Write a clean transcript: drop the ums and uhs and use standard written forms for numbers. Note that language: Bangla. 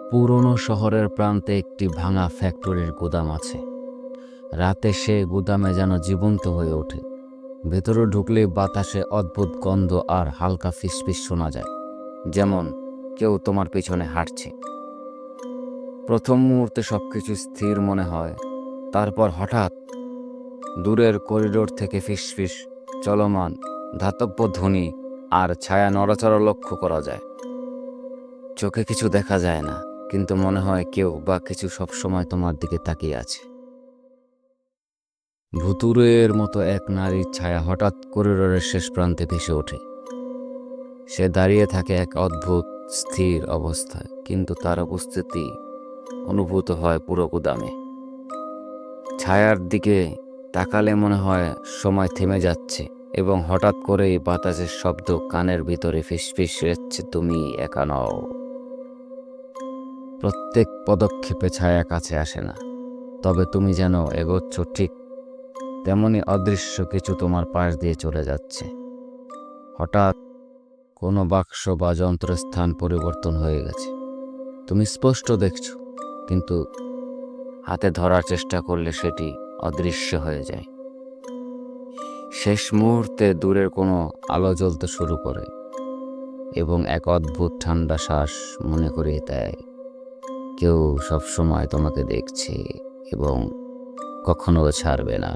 পুরনো শহরের প্রান্তে একটি ভাঙা ফ্যাক্টরির গুদাম আছে। রাতে সে গুদামে যেন জীবন্ত হয়ে ওঠে। ভেতরে ঢুকলে বাতাসে অদ্ভুত গন্ধ আর হালকা ফিসফিস শোনা যায়, যেমন কেউ তোমার পিছনে হাঁটছে। প্রথম মুহূর্তে সবকিছু স্থির মনে হয়, তারপর হঠাৎ দূরের করিডোর থেকে ফিসফিস, চলমান ধাতব্য ধ্বনি আর ছায়া নড়াচড়া লক্ষ্য করা যায়। চোখে কিছু দেখা যায় না, কিন্তু মনে হয় কেউ বা কিছু সবসময় তোমার দিকে তাকিয়ে আছে। ভুতুড়ের মতো এক নারীর ছায়া হঠাৎ করিডোরের শেষ প্রান্তে ভেসে ওঠে। সে দাঁড়িয়ে থাকে এক অদ্ভুত স্থির অবস্থায়, কিন্তু তার উপস্থিতি অনুভূত হয় পুরো গুদামে। ছায়ার দিকে তাকালে মনে হয় সময় থেমে যাচ্ছে, এবং হঠাৎ করেই বাতাসের শব্দ কানের ভিতরে ফিসফিস হচ্ছে, তুমি একা নও। প্রত্যেক পদক্ষেপে ছায়া কাছে আসে না, তবে তুমি যেন এগোচ্ছ ঠিক তেমনি অদৃশ্য কিছু তোমার পাশ দিয়ে চলে যাচ্ছে। হঠাৎ কোনো বাক্স বা যন্ত্রের স্থান পরিবর্তন হয়ে গেছে। তুমি স্পষ্ট দেখছো, কিন্তু হাতে ধরার চেষ্টা করলে সেটি অদৃশ্য হয়ে যায়। শেষ মুহূর্তে দূরের কোনো আলো জ্বলতে শুরু করে, এবং এক অদ্ভুত ঠান্ডা শ্বাস মনে করিয়ে দেয় কেউ সবসময় তোমাকে দেখছে এবং কখনো ছাড়বে না।